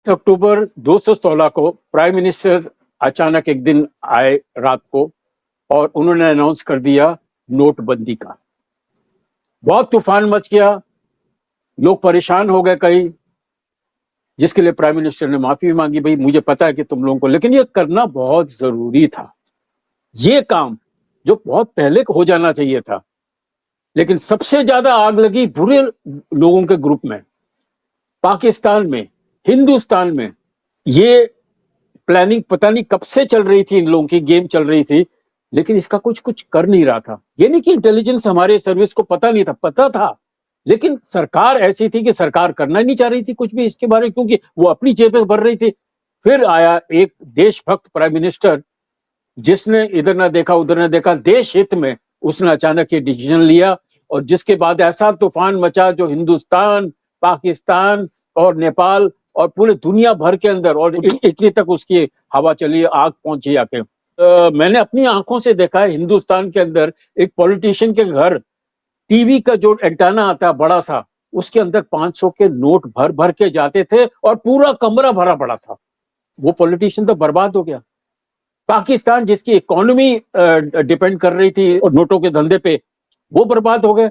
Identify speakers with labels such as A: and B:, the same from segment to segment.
A: अक्टूबर 216 को prime minister अचानक एक दिन आए रात को और उन्होंने अनाउंस कर दिया नोटबंदी का। बहुत तूफान मच गया, लोग परेशान हो गए कई, जिसके लिए प्राइम मिनिस्टर ने माफी मांगी। भाई मुझे पता है कि तुम लोगों को, लेकिन ये करना बहुत जरूरी था। ये काम जो बहुत पहले हो जाना चाहिए था, लेकिन सबसे ज्यादा आग लगी बुरे लोगों के ग्रुप में, पाकिस्तान में, हिंदुस्तान में। ये प्लानिंग पता नहीं कब से चल रही थी, इन लोगों की गेम चल रही थी, लेकिन इसका कुछ कर नहीं रहा था। ये नहीं कि इंटेलिजेंस हमारे सर्विस को पता नहीं था, पता था, लेकिन सरकार ऐसी थी कि सरकार करना नहीं चाह रही थी कुछ भी इसके बारे में, क्योंकि वो अपनी जेबें भर रही थी। फिर आया एक देशभक्त प्राइम मिनिस्टर, जिसने इधर ना देखा उधर ना देखा, देश हित में उसने अचानक ये डिसीजन लिया, और जिसके बाद ऐसा तूफान मचा जो हिंदुस्तान, पाकिस्तान और नेपाल और पूरे दुनिया भर के अंदर, और इटली तक उसकी हवा चली, आग पहुंची आके। मैंने अपनी आंखों से देखा है हिंदुस्तान के अंदर एक पॉलिटिशियन के घर टीवी का जो एंटेना आता है बड़ा सा, उसके अंदर 500 के नोट भर भर के जाते थे और पूरा कमरा भरा पड़ा था। वो पॉलिटिशियन तो बर्बाद हो गया। पाकिस्तान जिसकी इकोनॉमी डिपेंड कर रही थी और नोटों के धंधे पे, वो बर्बाद हो गए।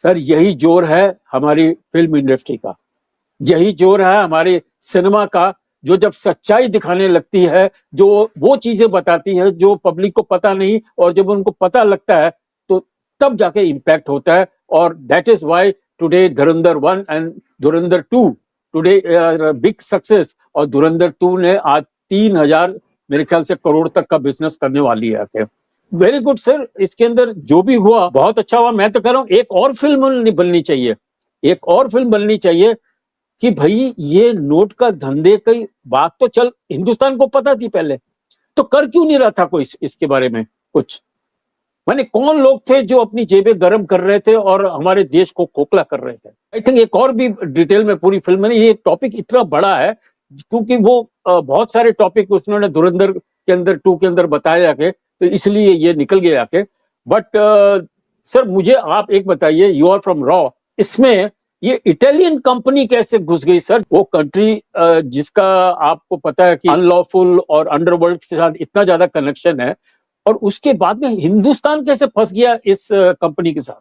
A: सर यही जोर है हमारी फिल्म इंडस्ट्री का, यही जोर है हमारे सिनेमा का, जो जब सच्चाई दिखाने लगती है, जो वो चीजें बताती है जो पब्लिक को पता नहीं, और जब उनको पता लगता है तो तब जाके इम्पैक्ट होता है। और that is why today Dhurandhar 1 and Dhurandhar 2 today big success. और धुरंधर 2 ने आज 3000 मेरे ख्याल से करोड़ तक का बिजनेस करने वाली है। वेरी गुड सर, इसके अंदर जो भी हुआ बहुत अच्छा हुआ। मैं तो कह रहा हूँ एक और फिल्म बननी चाहिए, एक और फिल्म बननी चाहिए कि भाई ये नोट का धंधे की बात तो चल हिंदुस्तान को पता थी पहले, तो कर क्यों नहीं रहा था कोई इसके बारे में कुछ? माने कौन लोग थे जो अपनी जेबें गर्म कर रहे थे और हमारे देश को खोखला कर रहे थे? आई थिंक एक और भी डिटेल में पूरी फिल्म में, ये टॉपिक इतना बड़ा है क्योंकि वो बहुत सारे टॉपिक उसने धुरंधर के अंदर 2 के अंदर बताया के, तो इसलिए ये निकल गया के। बट सर मुझे आप एक बताइए, यू आर फ्रॉम रॉ, इसमें ये इटालियन कंपनी कैसे घुस गई सर? वो कंट्री जिसका आपको पता है कि अनलॉफुल और अंडरवर्ल्ड के साथ इतना ज्यादा कनेक्शन है, और उसके बाद में हिंदुस्तान कैसे फंस गया इस कंपनी के साथ?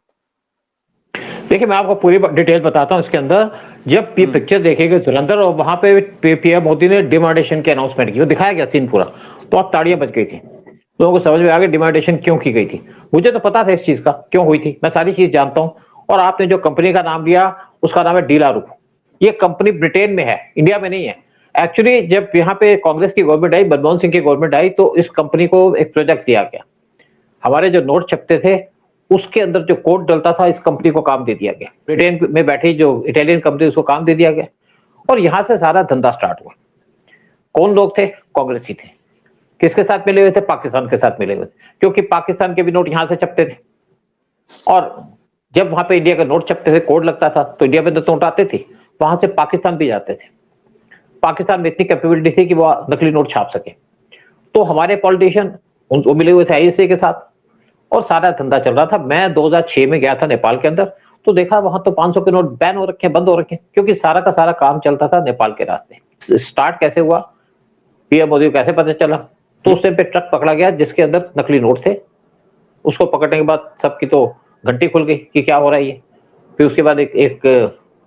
B: देखिए मैं आपको पूरी डिटेल बताता हूँ इसके अंदर। जब ये पिक्चर देखेंगे धुरंधर, और वहां पे पीएम मोदी ने डिमांडेशन की अनाउंसमेंट की, वो दिखाया गया सीन पूरा, तो आप ताड़ियां बज गई थी, लोगों को समझ में आ गया डिमांडेशन क्यों की गई थी। मुझे तो पता था इस चीज का क्यों हुई थी, मैं सारी चीज जानता हूँ। और आपने जो कंपनी का नाम लिया उसका नाम है डीलारूप। ये कंपनी ब्रिटेन में है, इंडिया में नहीं है। एक्चुअली जब यहाँ पे कांग्रेस की गवर्नमेंट आई, मनमोहन सिंह की गवर्नमेंट आई, तो इस कंपनी को एक प्रोजेक्ट दिया गया। हमारे जो नोट छपते थे उसके अंदर जो कोड डलता था, इस कंपनी को काम दे दिया गया। ब्रिटेन में बैठी जो इटालियन कंपनी, उसको काम दे दिया गया, और यहां से सारा धंधा स्टार्ट हुआ। कौन लोग थे? कांग्रेसी थे। किसके साथ मिले हुए थे? पाकिस्तान के साथ मिले हुए थे, क्योंकि पाकिस्तान के भी नोट यहां से छपते थे। और जब वहां पे इंडिया का नोट छपते थे, कोड लगता था, तो इंडिया में तो नोट आते थे, वहां से पाकिस्तान भी जाते थे। पाकिस्तान में इतनी कैपेबिलिटी थी कि वो नकली नोट छाप सके। तो हमारे पॉलिटिशियन उनको मिले हुए थे आईएसए के साथ, और सारा धंधा चल रहा था। मैं 2006 में गया था नेपाल के अंदर, तो देखा वहां तो 500 के नोट बैन हो रखे हैं, बंद हो रखे हैं, क्योंकि सारा का सारा काम चलता था नेपाल के रास्ते। स्टार्ट कैसे हुआ, पीएम मोदी को कैसे पता चला? तो उस टाइम पे ट्रक पकड़ा गया जिसके अंदर नकली नोट थे। उसको पकड़ने के बाद सबकी तो घंटी खुल गई कि क्या हो रहा है ये। फिर उसके बाद एक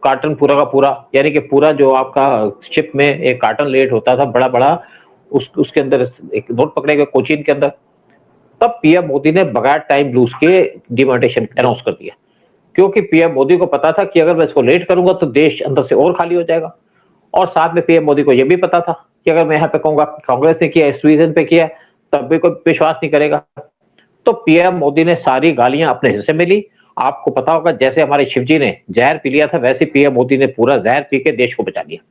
B: कार्टन पूरा का पूरा, यानी कि पूरा जो आपका शिप में एक कार्टन लेट होता था बड़ा बड़ा, उसके अंदर एक नोट पकड़े गए कोचीन के अंदर। तब पीएम मोदी ने बगैर टाइम लूज के डिमांडेशन अनाउंस कर दिया, क्योंकि पीएम मोदी को पता था कि अगर मैं इसको लेट करूंगा तो देश अंदर से और खाली हो जाएगा। और साथ में पीएम मोदी को यह भी पता था कि अगर मैं यहाँ पे कहूंगा कांग्रेस ने किया, इस रीजन पे किया, तब भी कोई विश्वास नहीं करेगा। तो पीएम मोदी ने सारी गालियां अपने हिस्से में ली। आपको पता होगा जैसे हमारे शिव जी ने जहर पी लिया था, वैसे पीएम मोदी ने पूरा जहर पी के देश को बचा लिया।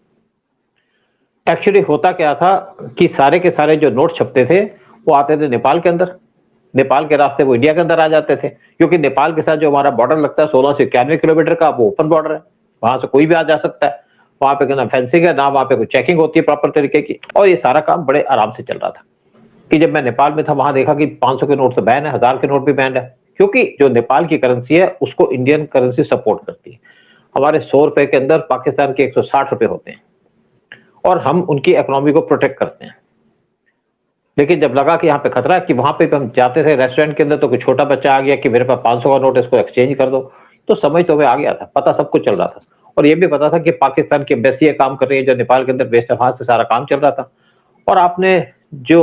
B: एक्चुअली होता क्या था कि सारे के सारे जो नोट छपते थे वो आते थे नेपाल के अंदर, नेपाल के रास्ते वो इंडिया के अंदर आ जाते थे, क्योंकि नेपाल के साथ जो हमारा बॉर्डर लगता है 16 से 91 किलोमीटर का, वो ओपन बॉर्डर है, वहां से कोई भी आ जा सकता है। वहां पे ना फेंसिंग है, ना वहां पे कोई चेकिंग होती है प्रॉपर तरीके की, और ये सारा काम बड़े आराम से चल रहा था। कि जब मैं नेपाल में था, वहां देखा कि 500 के नोट तो बैन है, 1000 के नोट भी बैन है, क्योंकि जो नेपाल की करेंसी है उसको इंडियन करेंसी सपोर्ट करती है। हमारे 100 रुपए के अंदर पाकिस्तान के 160 रुपए होते हैं, और हम उनकी इकोनॉमी को प्रोटेक्ट करते हैं। लेकिन जब लगा कि यहाँ पे खतरा है, कि वहां पे हम जाते थे रेस्टोरेंट के अंदर तो कोई छोटा बच्चा आ गया कि मेरे पास 500 का नोट है, इसको एक्सचेंज कर दो, तो समझ तो हमें आ गया था, पता सब कुछ चल रहा था। और ये भी पता था कि पाकिस्तान की एम्बेसी ये काम कर रही है जो नेपाल के अंदर बेस्ड है, वहां से सारा काम चल रहा था। और आपने जो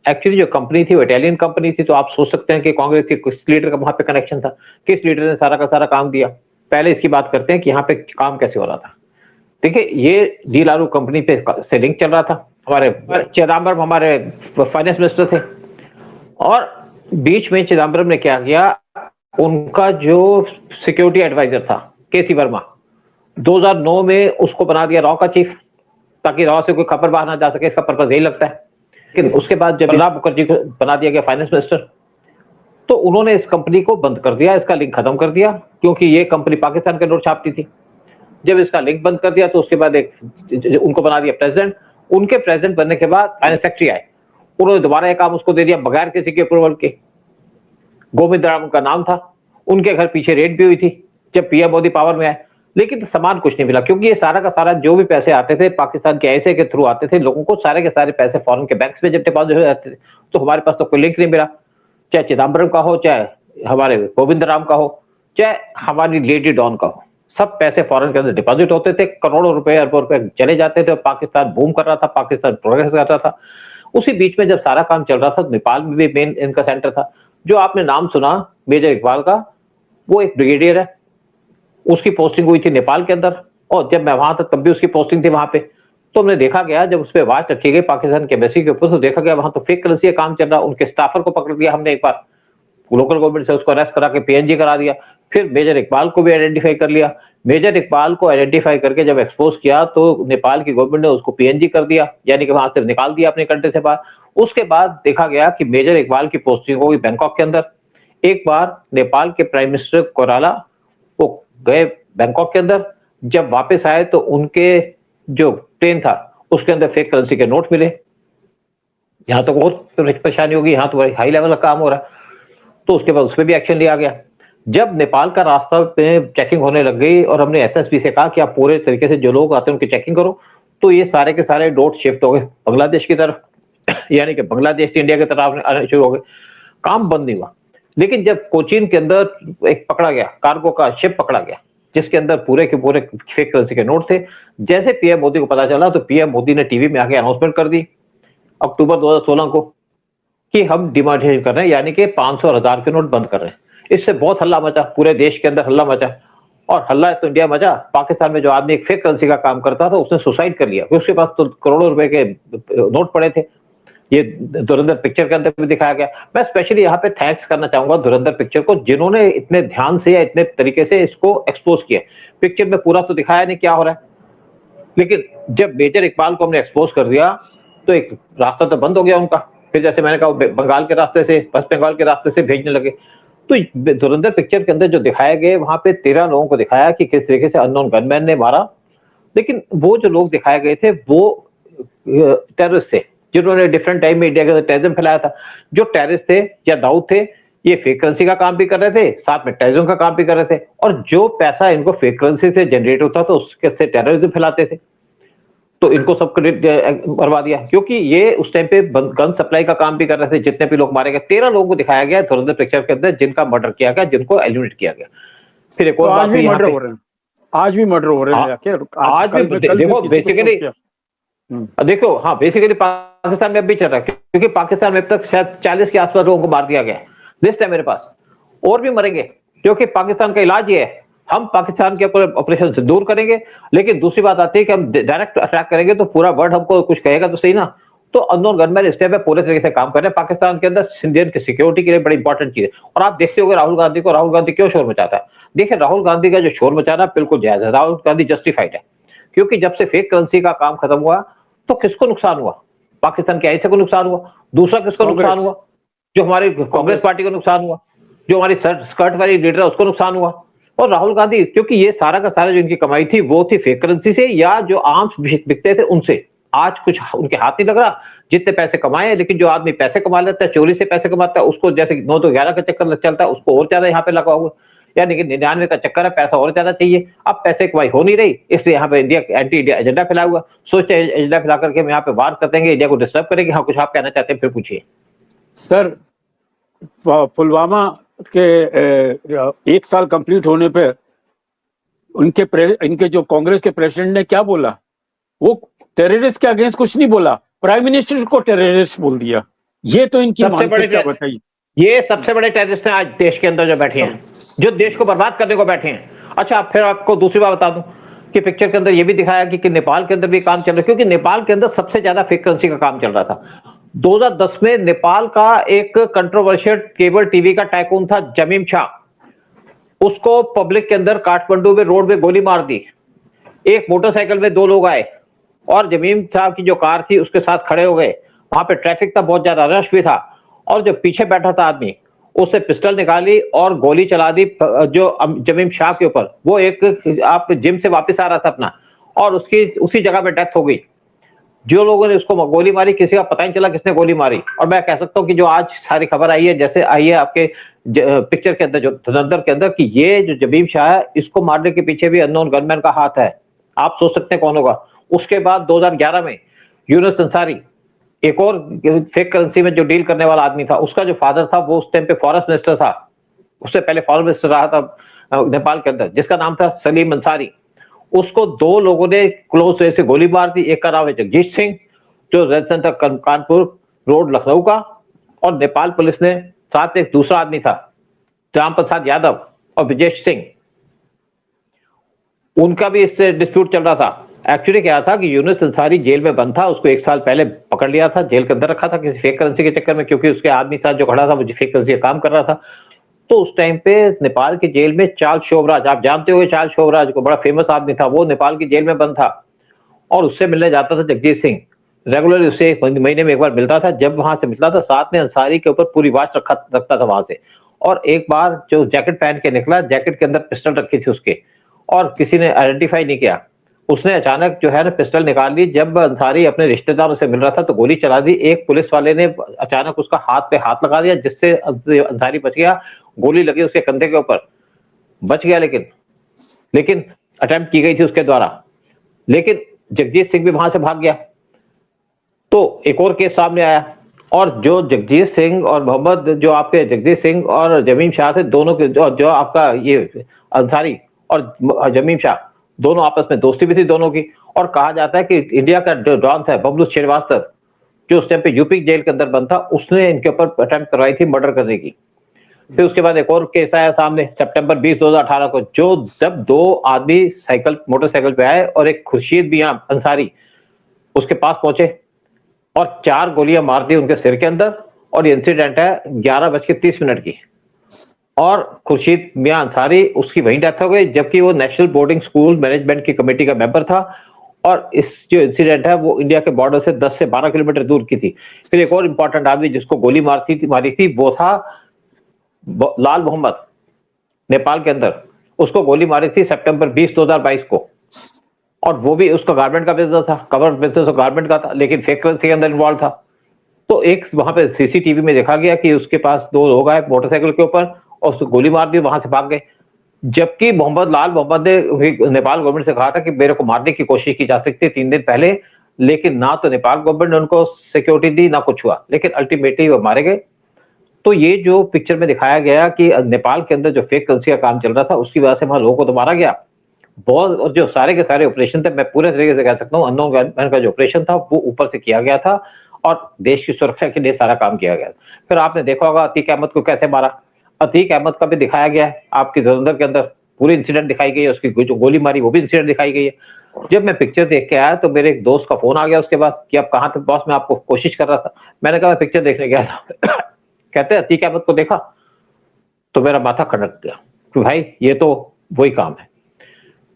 B: एक्चुअली जो कंपनी थी वो इटालियन कंपनी थी, तो आप सोच सकते हैं कि कांग्रेस के किस लीडर का वहां पे कनेक्शन था, किस लीडर ने सारा का सारा काम दिया। पहले इसकी बात करते हैं कि यहाँ पे काम कैसे हो रहा था। देखिए, ये डी लालू कंपनी पे से लिंक चल रहा था। हमारे चिदम्बरम हमारे फाइनेंस मिनिस्टर थे, और बीच में चिदम्बरम ने क्या किया, उनका जो सिक्योरिटी एडवाइजर था केसी वर्मा, 2009 में उसको बना दिया रॉ का चीफ, ताकि रॉ से कोई खबर बाहर ना जा सके, इसका पर्पज यही लगता है। लेकिन उसके बाद जब प्रणब मुखर्जी को बना दिया गया फाइनेंस मिनिस्टर, तो उन्होंने इस कंपनी को बंद कर दिया, इसका लिंक खत्म कर दिया, क्योंकि ये कंपनी पाकिस्तान के नोट छापती थी। जब इसका लिंक बंद कर दिया तो उसके बाद एक उनको बना दिया प्रेसिडेंट। उनके प्रेसिडेंट बनने के बाद फाइनेंस सेक्रेटरी आए, उन्होंने दोबारा एक काम उसको दे दिया बगैर किसी के अप्रूवल के। गोविंद राम उनका नाम था, उनके घर पीछे रेड भी हुई थी जब पीएम मोदी पावर में आए, लेकिन समान कुछ नहीं मिला, क्योंकि ये सारा का सारा जो भी पैसे आते थे पाकिस्तान के ऐसे के थ्रू आते थे लोगों को, सारे के सारे पैसे फॉरेन के बैंक्स में जब डिपॉजिट हो जाते थे, तो हमारे पास तो कोई लिंक नहीं मिला। चाहे चिदम्बरम का हो, चाहे हमारे गोविंद राम का हो, चाहे हमारी लेडी डॉन का हो, सब पैसे फॉरेन के अंदर डिपॉजिट होते थे, करोड़ों रुपए अरबों रुपए चले जाते थे, और पाकिस्तान बूम कर रहा था, पाकिस्तान प्रोग्रेस कर रहा था। उसी बीच में जब सारा काम चल रहा था, नेपाल में भी मेन इनका सेंटर था। जो आपने नाम सुना मेजर इकबाल का, वो एक ब्रिगेडियर है, उसकी पोस्टिंग हुई थी नेपाल के अंदर, और जब मैं वहां था तब भी उसकी पोस्टिंग थी वहां पे। तो हमने देखा गया जब उस पर वाच रखी गई पाकिस्तान के एम्बेसी के ऊपर, तो देखा गया वहां तो फेक करेंसी का काम चल रहा। उनके स्टाफर को पकड़ लिया हमने एक बार, लोकल गवर्नमेंट से उसको अरेस्ट करा के पीएनजी करा दिया। फिर मेजर इकबाल को भी आइडेंटिफाई कर लिया। मेजर इकबाल को आइडेंटिफाई करके जब एक्सपोज किया तो नेपाल की गवर्नमेंट ने उसको पीएनजी कर दिया, यानी कि वहां से निकाल दिया अपने कंट्री से बाहर। उसके बाद देखा गया कि मेजर इकबाल की पोस्टिंग होगी बैंकॉक के अंदर। एक बार नेपाल के प्राइम मिनिस्टर कोराला वो गए बैंकॉक के अंदर, जब वापस आए तो उनके जो ट्रेन था उसके अंदर फेक करेंसी के नोट मिले। यहाँ तो बहुत परेशानी होगी, यहाँ तो हाई लेवल का काम हो रहा है, तो उसके बाद उस पर भी एक्शन लिया गया। जब नेपाल का रास्ता पे चेकिंग होने लग गई और हमने एसएसपी से कहा कि आप पूरे तरीके से जो लोग आते हैं उनकी चेकिंग करो, तो ये सारे के सारे डॉट शिफ्ट हो गए बांग्लादेश की तरफ, यानी कि बांग्लादेश से इंडिया की तरफ आने शुरू हो गए। काम बंद नहीं हुआ। लेकिन जब कोचीन के अंदर एक पकड़ा गया, कार्गो का शिप पकड़ा गया जिसके अंदर पूरे के पूरे फेक करेंसी के नोट थे, जैसे पीएम मोदी को पता चला तो पीएम मोदी ने टीवी में आके अनाउंसमेंट कर दी अक्टूबर 2016 को कि हम डिमोनेटाइजेशन कर रहे हैं, यानी कि 500 और 1000 के नोट बंद कर रहे हैं। इससे बहुत हल्ला मचा, पूरे देश के अंदर हल्ला मचा, और हल्ला तो इंडिया मचा। पाकिस्तान में जो आदमी एक फेक करेंसी का काम करता था उसने सुसाइड कर लिया, उसके पास तो करोड़ों रुपए के नोट पड़े थे। ये धुरंधर पिक्चर के अंदर भी दिखाया गया। मैं स्पेशली यहाँ पे थैंक्स करना चाहूंगा धुरंधर पिक्चर को, जिन्होंने इतने ध्यान से या इतने तरीके से इसको एक्सपोज किया। पिक्चर में पूरा तो दिखाया नहीं क्या हो रहा है, लेकिन जब मेजर इकबाल को हमने एक्सपोज कर दिया तो एक रास्ता तो बंद हो गया उनका। फिर जैसे मैंने कहा बंगाल के रास्ते से, वेस्ट बंगाल के रास्ते से भेजने लगे। तो धुरंधर पिक्चर के अंदर जो दिखाया गया वहां पे 13 लोगों को दिखाया कि किस तरीके से अननोन गनमैन ने मारा। लेकिन वो जो लोग दिखाए गए थे वो टेररिस्ट थे, जिन्होंने डिफरेंट टाइम में इंडिया के अंदर टेररिज्म फैलाया था। जो टेररिस्ट थे या दाऊद थे, ये फेक करेंसी का काम भी कर रहे थे, साथ में टेररिज्म का काम भी कर रहे थे, और जो पैसा इनको फेक करेंसी से जनरेट होता था उसके से टेररिज्म फैलाते थे। तो इनको सब क्रेडिट मरवा दिया, क्योंकि ये उस टाइम पे गन सप्लाई का काम भी कर रहे थे। जितने भी लोग मारे गए 13 लोगों को दिखाया गया धुरंधर पिक्चर के अंदर, जिनका मर्डर किया गया, जिनको एलिमिनेट किया गया। फिर एक और बात भी मर्डर हो रहे हैं,
A: आज भी मर्डर हो रहे हैं।
B: आज भी देखो बेसिकली, देखो हाँ बेसिकली पाकिस्तान में अब भी चल रहा है, क्योंकि पाकिस्तान में अब तक शायद 40 के आसपास लोगों को मार दिया गया लिस्ट है मेरे पास, और भी मरेंगे, क्योंकि पाकिस्तान का इलाज ये है हम पाकिस्तान के ऑपरेशन से दूर करेंगे। लेकिन दूसरी बात आती है कि हम डायरेक्ट अटैक करेंगे तो पूरा वर्ल्ड हमको कुछ कहेगा तो सही ना। तो अननोन गनमैन इस टाइप पे पूरे तरीके से काम कर रहे हैं पाकिस्तान के अंदर, इंडियन की सिक्योरिटी के लिए बड़ी इंपॉर्टेंट चीज है। और आप देखते होंगे राहुल गांधी को, राहुल गांधी क्यों शोर मचाता है। देखिए राहुल गांधी का जो शोर मचाना बिल्कुल जायज है, राहुल गांधी जस्टिफाइड है, क्योंकि जब से फेक करेंसी का काम खत्म हुआ तो किसको नुकसान हुआ, पाकिस्तान के ऐसे को नुकसान हुआ, दूसरा किसको नुकसान हुआ, जो हमारी कांग्रेस पार्टी को नुकसान हुआ, जो हमारी स्कर्ट वाली लीडर है उसको नुकसान हुआ। और राहुल गांधी, क्योंकि ये सारा का सारा जो इनकी कमाई थी वो थी फेक करेंसी से या जो आर्म्स बिकते थे उनसे। आज कुछ उनके हाथ नहीं लग रहा, जितने पैसे कमाए, लेकिन जो आदमी पैसे कमा लेता है, चोरी से पैसे कमाता है, उसको जैसे 9 तो 11 का चक्कर चलता है, उसको और ज्यादा यहाँ पे लगा हुआ। यानी कि 99 का चक्कर है, पैसा और ज्यादा चाहिए। अब पैसे की कमाई हो नहीं रही, इसलिए यहाँ पे इंडिया एंटी इंडिया एजेंडा फैला हुआ, सोचते हैं एजेंडा फैला करके हम यहाँ पे वार कर देंगे, इंडिया को डिस्टर्ब करेंगे। हाँ, कुछ आप कहना चाहते हैं फिर पूछिए।
A: सर, पुलवामा के 1 साल कंप्लीट होने पे इनके जो कांग्रेस के प्रेसिडेंट ने क्या बोला, वो टेररिस्ट के अगेंस्ट कुछ नहीं बोला, प्राइम मिनिस्टर को टेररिस्ट बोल दिया। ये तो इनकी मानसिकता बताइए।
B: ये सबसे बड़े टेररिस्ट हैं आज देश के अंदर जो बैठे हैं, जो देश को बर्बाद करने को बैठे हैं। अच्छा, फिर आपको दूसरी बात बता दूं कि पिक्चर के अंदर ये भी दिखाया कि नेपाल के अंदर भी काम चल रहा है, क्योंकि नेपाल के अंदर सबसे ज्यादा फेक करेंसी का काम चल रहा था। 2010 में नेपाल का एक कंट्रोवर्शियल केबल टीवी का टाइकून था जमीम शाह, उसको पब्लिक के अंदर काठमांडू में रोड में गोली मार दी। एक मोटरसाइकिल में 2 लोग आए और जमीम शाह की जो कार थी उसके साथ खड़े हो गए। वहां पे ट्रैफिक था, बहुत ज्यादा रश भी था, और जो पीछे बैठा था आदमी उससे पिस्टल निकाली और गोली चला दी जो जमीम शाह के ऊपर। वो एक आप जिम से वापस आ रहा था अपना, और उसकी उसी जगह पे डेथ हो गई। जो लोगों ने उसको गोली मारी, किसी का पता नहीं चला किसने गोली मारी। और मैं कह सकता हूँ कि जो आज सारी खबर आई है, जैसे आई है आपके पिक्चर के अंदर, जो धुरंधर के अंदर, कि ये जो जमीम शाह है, इसको मारने के पीछे भी अननोन गनमैन का हाथ है। आप सोच सकते हैं कौन होगा। उसके बाद 2011 में यूनुस अंसारी, एक और फेक करेंसी में जो डील करने वाला आदमी था, उसका जो फादर था वो उस टाइम पे फॉरेस्ट मिनिस्टर था, उससे पहले फॉरेन मिनिस्टर रहा था नेपाल के अंदर, जिसका नाम था सलीम अंसारी। उसको 2 लोगों ने क्लोज से गोली मार दी। एक का नाम है जगजीत सिंह, जो red centre Kanpur road Lucknow का, और नेपाल पुलिस ने साथ एक दूसरा आदमी था राम प्रसाद यादव और विजेश सिंह, उनका भी इससे डिस्प्यूट चल रहा था। एक्चुअली क्या था कि यूनुस अंसारी जेल में बंद था, उसको 1 साल पहले पकड़ लिया था, जेल के अंदर रखा था किसी फेक करेंसी के चक्कर में, क्योंकि उसके आदमी साथ जो खड़ा था वो फेक करेंसी का काम कर रहा था। तो उस टाइम पे नेपाल की जेल में चार्ल्स शोभराज, आप जानते हो चार्ल्स शोभराज को, बड़ा फेमस आदमी था, वो नेपाल की जेल में बंद था, और उससे मिलने जाता था जगजीत सिंह। रेगुलरली उससे महीने में एक बार मिलता था। जब वहां से मिलता था, साथ में अंसारी के ऊपर पूरी वाच रखता था वहां से। और एक बार जो जैकेट पहन के निकला, जैकेट के अंदर पिस्टल रखी थी उसके, और किसी ने आइडेंटिफाई नहीं किया। उसने अचानक जो है ना पिस्टल निकाल ली। जब अंसारी अपने रिश्तेदारों से मिल रहा था तो गोली चला दी। एक पुलिस वाले ने अचानक उसका हाथ पे हाथ लगा दिया, जिससे अंसारी बच गया। गोली लगी उसके कंधे के ऊपर, बच गया, लेकिन अटेम्प्ट की गई थी उसके द्वारा, लेकिन जगजीत सिंह भी वहां से भाग गया। तो एक और केस सामने आया, और जो जगजीत सिंह और मोहम्मद, जो आपके जगजीत सिंह और जमीम शाह थे, दोनों के जो आपका ये अंसारी और जमीम शाह, दोनों आपस में दोस्ती भी थी दोनों की। और कहा जाता है कि इंडिया का जो डॉन था बबलू श्रीवास्तव, जो उस टाइम पे यूपी जेल के अंदर बंद था, उसने इनके ऊपर अटेम्प्ट करवाई थी मर्डर करने की। फिर उसके बाद एक और केस आया सामने सितंबर 20 2018 को, जो जब 2 आदमी मोटरसाइकिल पे आए और एक खुर्शीद मियां अंसारी उसके पास पहुंचे और 4 गोलियां मार दी उनके सिर के अंदर। और ये इंसिडेंट है 11:30 की, और खुर्शीद मियां अंसारी उसकी वहीं डेथ हो गई, जबकि वो नेशनल बोर्डिंग स्कूल मैनेजमेंट की कमेटी का मेंबर था। और इस जो इंसिडेंट है वो इंडिया के बॉर्डर से 10 से 12 किलोमीटर दूर की थी। फिर एक और इंपॉर्टेंट आदमी जिसको गोली मारी थी वो था लाल मोहम्मद, नेपाल के अंदर। उसको गोली मारी थी सितंबर 20 2022 को, और वो भी उसका गारमेंट का बिजनेस था, कवर बिजनेस और गारमेंट का था, लेकिन फेक करेंसी के अंदर इन्वॉल्व था। तो एक वहां पे सीसीटीवी में देखा गया कि उसके पास 2 लोग आए मोटरसाइकिल के ऊपर और उसको गोली मार दी, वहां से भाग गए। जबकि लाल मोहम्मद ने नेपाल गवर्नमेंट से कहा था कि मेरे को मारने की कोशिश की जा सकती है 3 दिन पहले, लेकिन ना तो नेपाल गवर्नमेंट ने उनको सिक्योरिटी दी, ना कुछ हुआ, लेकिन अल्टीमेटली वो मारे गए। तो ये जो पिक्चर में दिखाया गया कि नेपाल के अंदर जो फेक करेंसी का काम चल रहा था, उसकी वजह से वहां लोगों को तो मारा गया बहुत, और जो सारे के सारे ऑपरेशन थे, मैं पूरे तरीके से कह सकता हूँ अननोन गनमैन का जो ऑपरेशन था वो ऊपर से किया गया था, और देश की सुरक्षा के लिए सारा काम किया गया। फिर आपने देखा होगा अतीक अहमद को कैसे मारा। अतीक अहमद का भी दिखाया गया है आपकी धुरंधर के अंदर, पूरी इंसिडेंट दिखाई गई है, उसकी जो गोली मारी वो भी इंसिडेंट दिखाई गई है। जब मैं पिक्चर देख के आया तो मेरे एक दोस्त का फोन आ गया उसके बाद कि अब कहाँ तक बॉस, मैं आपको कोशिश कर रहा था। मैंने कहा मैं पिक्चर देखने गया था कहते हैं अतीक अहमद को देखा तो मेरा माथा खटक गया कि भाई ये तो वही काम है।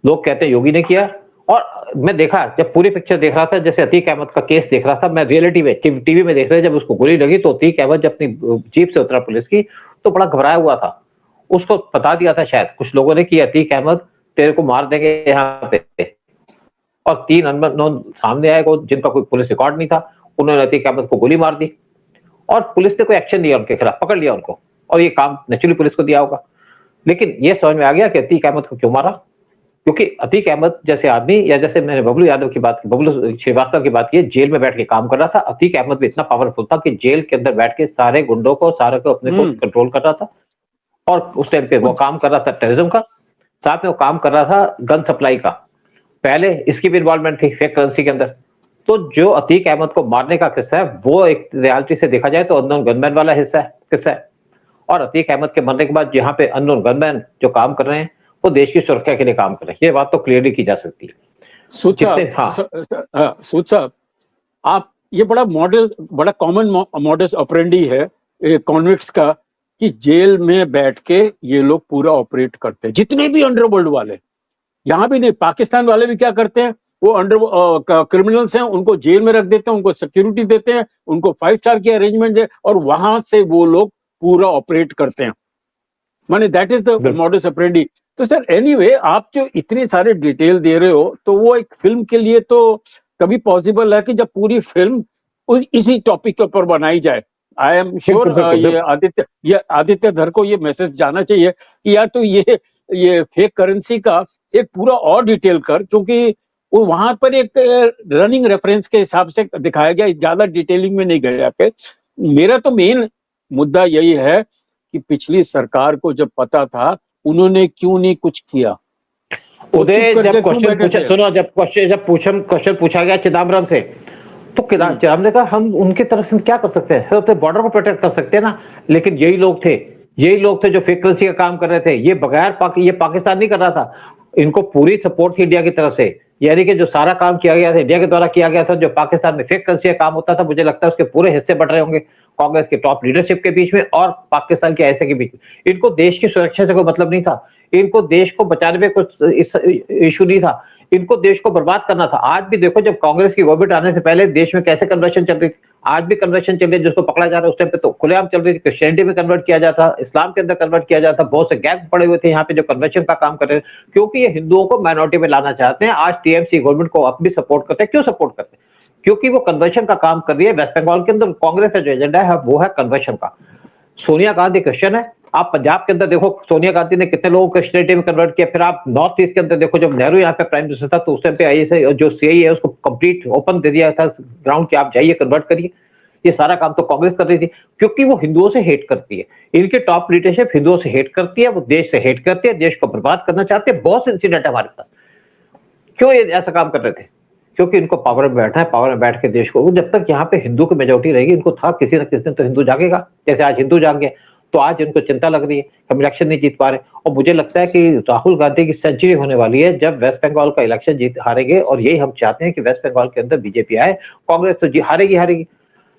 B: लोग कहते हैं योगी ने किया, और मैं देखा जब पूरी पिक्चर देख रहा था, जैसे अतीक अहमद का केस देख रहा था मैं, रियलिटी में टीवी में देख रहे, जब उसको गोली लगी तो अतीक अहमद जब अपनी जीप से उतरा पुलिस की तो बड़ा घबराया हुआ था। उसको बता दिया था शायद कुछ लोगों ने कि अतीक अहमद तेरे को मार देंगे यहाँ पे, और 3 अननोन सामने आए जिनका कोई पुलिस रिकॉर्ड नहीं था, उन्होंने अतीक अहमद को गोली मार दी, और पुलिस ने कोई एक्शन लिया उनके खिलाफ, पकड़ लिया उनको, और ये काम नेचुरली पुलिस को दिया होगा। लेकिन ये समझ में आ गया कि अतीक अहमद को क्यों मारा, क्योंकि अतीक अहमद जैसे आदमी, या जैसे मैंने बबलू यादव की बात की, बबलू श्रीवास्तव की बात की, जेल में बैठ के काम कर रहा था। अतीक अहमद भी इतना पावरफुल था कि जेल के अंदर बैठ के सारे गुंडों को, सारे को अपने को कंट्रोल कर रहा था। और उस टाइम पे वो काम कर रहा था टेररिज्म का, साथ में वो काम कर रहा था गन सप्लाई का। पहले इसकी भी इन्वॉल्वमेंट थी फेक करेंसी के अंदर। तो जो अतीक अहमद को मारने का किस्सा है, वो एक रियलिटी से देखा जाए तो अननोन गनमैन वाला किस्सा है। और अतीक अहमद के मरने के बाद यहाँ पे अननोन गनमैन जो काम कर रहे हैं, वो देश की सुरक्षा के लिए काम कर रहे हैं। ये बात तो क्लियरली की जा सकती है।
A: सूद साहब, आप ये बड़ा कॉमन मॉडस ऑपरेंडी है कॉन्विक्ट्स का, कि जेल में बैठ के ये लोग पूरा ऑपरेट करते हैं। जितने भी अंडरवर्ल्ड वाले, यहाँ भी नहीं, पाकिस्तान वाले भी क्या करते हैं, वो क्रिमिनल्स हैं, उनको जेल में रख देते हैं, उनको सिक्योरिटी देते हैं, उनको 5 स्टार की अरेंजमेंट दे, और वहां से वो लोग पूरा ऑपरेट करते हैं। माने that is the modus operandi. तो सर एनीवे, आप जो इतने सारे डिटेल दे रहे हो, तो वो एक फिल्म के लिए तो तभी पॉसिबल है कि जब पूरी फिल्म इसी टॉपिक के ऊपर बनाई जाए। आई एम श्योर ये आदित्य धर को ये मैसेज जाना चाहिए कि यार, तो ये फेक करेंसी का एक पूरा और डिटेल कर, क्योंकि वो वहां पर एक रनिंग रेफरेंस के हिसाब से दिखाया गया, ज्यादा डिटेलिंग में नहीं गया। मेरा तो मेन मुद्दा यही है कि पिछली सरकार को जब पता था, उन्होंने क्यों नहीं कुछ किया।
B: उदय, जब क्वेश्चन पूछा गया चिदम्बरम से, तो चिदम्बरम ने कहा हम उनके तरफ से क्या कर सकते हैं, सिर्फ बॉर्डर को प्रोटेक्ट कर सकते हैं ना। लेकिन यही लोग थे जो फेक करेंसी का काम कर रहे थे। ये ये पाकिस्तान नहीं कर रहा था, इनको पूरी सपोर्ट थी इंडिया की तरफ से। यानी कि जो सारा काम किया गया था इंडिया के द्वारा किया गया था। जो पाकिस्तान में फेक करेंसी का काम होता था, मुझे लगता है उसके पूरे हिस्से बढ़ रहे होंगे कांग्रेस के टॉप लीडरशिप के बीच में और पाकिस्तान के ऐसे के बीच में। इनको देश की सुरक्षा से कोई मतलब नहीं था, इनको देश को बचाने में कुछ इशू नहीं था, इनको देश को बर्बाद करना था। आज भी देखो, जब कांग्रेस की गवर्नमेंट आने से पहले देश में कैसे कन्वर्शन चल रही थी, आज भी कन्वर्शन चल रही है। जिसको पकड़ा जा रहा है उस टाइम पे तो खुलेआम चल रही थी, क्रिश्चियनिटी में कन्वर्ट किया जाता, इस्लाम के अंदर कन्वर्ट किया जाता। बहुत से गैंग पड़े हुए थे यहाँ पे जो कन्वर्शन का काम कर रहे हैं, क्योंकि ये हिंदुओं को माइनॉरिटी में लाना चाहते हैं। आज टीएमसी गवर्नमेंट को अब भी सपोर्ट करते हैं। क्यों सपोर्ट करते हैं? क्योंकि वो कन्वर्शन का काम कर रही है। वेस्ट बंगाल के अंदर कांग्रेस का जो एजेंडा है वो है कन्वर्शन का। सोनिया गांधी क्रिश्चियन है, आप पंजाब के अंदर देखो सोनिया गांधी ने कितने लोगों को क्रिश्चियनिटी में कन्वर्ट किया। फिर आप नॉर्थ ईस्ट के अंदर देखो, जब नेहरू यहाँ पे प्राइम मिनिस्टर था, तो उस टाइम पे आईएसआई जो सीआई है उसको कंप्लीट ओपन दे दिया था ग्राउंड की, आप जाइए कन्वर्ट करिए। ये सारा काम तो कांग्रेस कर रही थी, क्योंकि वो हिंदुओं से हेट करती है। इनके टॉप लीडरशिप हिंदुओं से हेट करती है, वो देश से हेट करती है, देश को बर्बाद करना चाहते हैं। बहुत से इंसिडेंट है हमारे पास। क्यों ये ऐसा काम कर रहे थे? क्योंकि इनको पावर में बैठना है, पावर में बैठ के देश को, जब तक यहाँ पे हिंदू की मेजोरिटी रहेगी, इनको था किसी न किसी दिन तो हिंदू जागेगा। जैसे आज हिंदू जाग गए, तो आज इनको चिंता लग रही है हम इलेक्शन नहीं जीत पा रहे। और मुझे लगता है कि राहुल गांधी की सेंचुरी होने वाली है जब वेस्ट बंगाल का इलेक्शन जीत हारेंगे। और यही हम चाहते हैं कि वेस्ट बंगाल के अंदर बीजेपी आए। कांग्रेस तो हारेगी।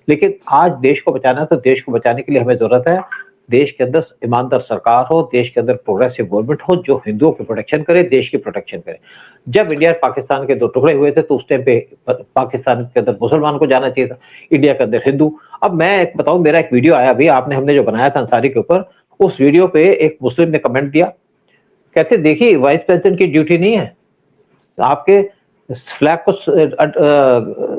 B: लेकिन आज देश को बचाना है, तो देश को बचाने के लिए हमें जरूरत है देश के अंदर ईमानदार सरकार हो, देश के अंदर प्रोग्रेसिव गवर्नमेंट हो जो हिंदुओं की प्रोटेक्शन करे, देश की प्रोटेक्शन करे। जब इंडिया और पाकिस्तान के दो टुकड़े हुए थे, तो उस टाइम पे पाकिस्तान के अंदर मुसलमान को जाना चाहिए था, इंडिया के अंदर हिंदू। अब मैं बताऊं, मेरा एक वीडियो आया अभी, हमने जो बनाया था अंसारी के ऊपर, उस वीडियो पे एक मुस्लिम ने कमेंट दिया, कहते देखिए वाइस प्रेसिडेंट की ड्यूटी नहीं है आपके फ्लैग को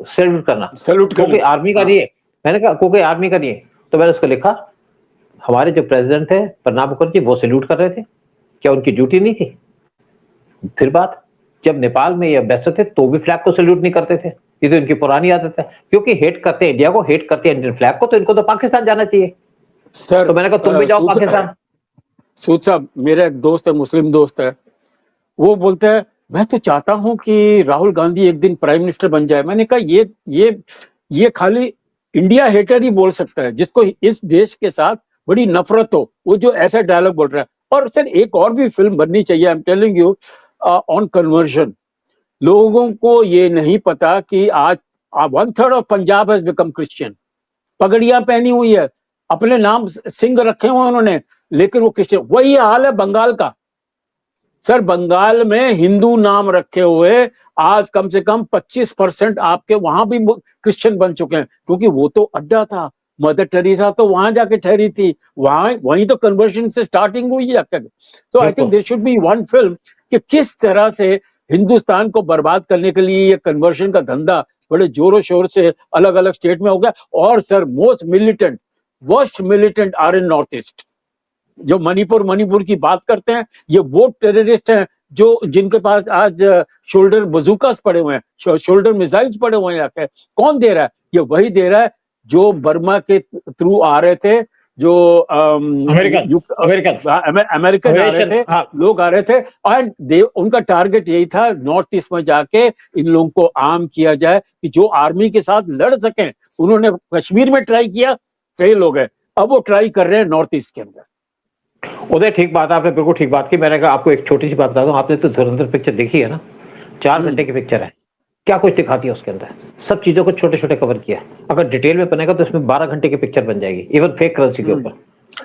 B: सैल्यूट करना, क्योंकि आर्मी का नहीं है। मैंने कहा क्योंकि आर्मी का नहीं है, तो मैंने उसको लिखा हमारे जो प्रेसिडेंट थे प्रणब मुखर्जी, वो सैल्यूट कर रहे थे, क्या उनकी ड्यूटी नहीं थी? फिर बात, जब नेपाल में ये अम्बेसडर थे तो भी फ्लैग को सैल्यूट नहीं करते थे। ये तो इनकी पुरानी आदत है, क्योंकि हेट करते हैं इंडिया को, हेट करते हैं इंडियन फ्लैग को, तो इनको तो पाकिस्तान जाना चाहिए।
A: सर,
B: तो मैंने कहा तुम भी जाओ पाकिस्तान।
A: सूद साहब, मेरा एक दोस्त है, मुस्लिम दोस्त है, वो बोलता है मैं तो चाहता हूं कि राहुल गांधी एक दिन प्राइम मिनिस्टर बन जाए। मैंने कहा ये खाली इंडिया हेटर ही बोल सकता है, जिसको इस देश के साथ बड़ी नफरत हो, वो जो ऐसा डायलॉग बोल रहा है। और सर एक और भी फिल्म बननी चाहिए, I am telling you, on conversion. लोगों को ये नहीं पता कि आज 1/3 of Punjab has become Christian. पगड़ियां पहनी हुई है, अपने नाम सिंह रखे हुए उन्होंने, लेकिन वो क्रिश्चियन। वही हाल है बंगाल का। सर बंगाल में हिंदू नाम रखे हुए आज कम से कम 25% आपके वहां भी क्रिश्चियन बन चुके हैं, क्योंकि वो तो अड्डा था। मदर टेरेसा तो वहां जाके ठहरी थी, वहीं तो कन्वर्शन से स्टार्टिंग हुई है। तो I think there should be one film कि किस तरह से हिंदुस्तान को बर्बाद करने के लिए ये कन्वर्शन का धंधा बड़े जोरों शोर से अलग अलग स्टेट में हो गया। और sir worst militant are in North East. जो मणिपुर की बात करते हैं, ये वो टेररिस्ट हैं जो जिनके पास आज शोल्डर बजूकास पड़े हुए हैं, शोल्डर मिसाइल्स पड़े हुए हैं। यहाँ कौन दे रहा है? ये वही दे रहा है जो बर्मा के थ्रू आ रहे थे, जो अमेरिकन आ रहे थे,
B: हाँ।
A: लोग आ रहे थे, और उनका टारगेट यही था नॉर्थ ईस्ट में जाके इन लोगों को आर्म किया जाए कि जो आर्मी के साथ लड़ सकें। उन्होंने कश्मीर में ट्राई किया, फेल हो गए, अब वो ट्राई कर रहे हैं नॉर्थ ईस्ट के अंदर।
B: उदय, ठीक बात, आपने बिल्कुल ठीक बात की। मैंने कहा आपको एक छोटी सी बात बता दूं, आपने तो धुरंधर पिक्चर देखी है ना? 4 घंटे की पिक्चर है, क्या कुछ दिखाती है उसके अंदर, सब चीजों को छोटे छोटे कवर किया। अगर डिटेल में बनेगा तो इसमें 12 घंटे की पिक्चर बन जाएगी, इवन फेक करेंसी के ऊपर।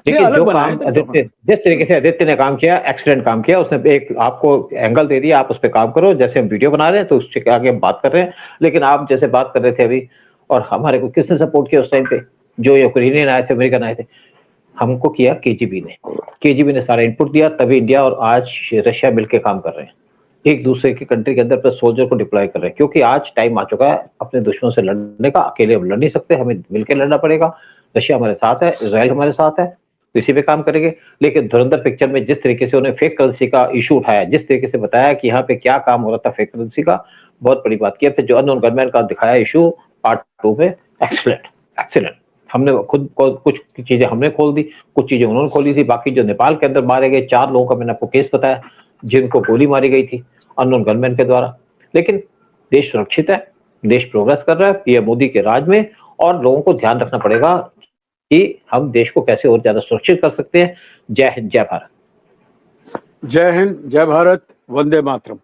B: लेकिन जो काम जिस तरीके से आदित्य ने काम किया, एक्सीलेंट काम किया उसने। एक आपको एंगल दे दिया, आप उस पर काम करो। जैसे हम वीडियो बना रहे हैं तो उसके आगे हम बात कर रहे हैं, लेकिन आप जैसे बात कर रहे थे अभी, और हमारे को किसने सपोर्ट किया उस टाइम पे? जो यूक्रेनियन आए थे, अमेरिकन आए थे, हमको किया केजीबी ने सारा इनपुट दिया, तभी इंडिया और आज रशिया मिलकर काम कर रहे हैं, एक दूसरे की कंट्री के अंदर प्लस सोल्जर को डिप्लॉय कर रहे हैं। क्योंकि आज टाइम आ चुका है अपने दुश्मनों से लड़ने का। अकेले हम लड़ नहीं सकते, हमें मिलकर लड़ना पड़ेगा। रशिया हमारे साथ है, इजराइल हमारे साथ है, तो इसी पे काम करेंगे। लेकिन धुरंधर पिक्चर में जिस तरीके से उन्हें फेक करेंसी का इशू उठाया, जिस तरीके से बताया कि यहाँ पे क्या काम हो रहा था फेक करेंसी का, बहुत बड़ी बात की। फिर जो अननोन गनमैन का दिखाया इशू पार्ट 2 में, एक्सीलेंट। हमने खुद कुछ चीजें हमने खोल दी, कुछ चीजें उन्होंने खोली थी। बाकी जो नेपाल के अंदर मारे गए 4 लोगों का मैंने आपको केस बताया, जिनको गोली मारी गई थी अननोन गनमैन के द्वारा। लेकिन देश सुरक्षित है, देश प्रोग्रेस कर रहा है पीएम मोदी के राज में, और लोगों को ध्यान रखना पड़ेगा कि हम देश को कैसे और ज्यादा सुरक्षित कर सकते हैं। जय हिंद, जय भारत।
A: जय हिंद, जय भारत, वंदे मातरम।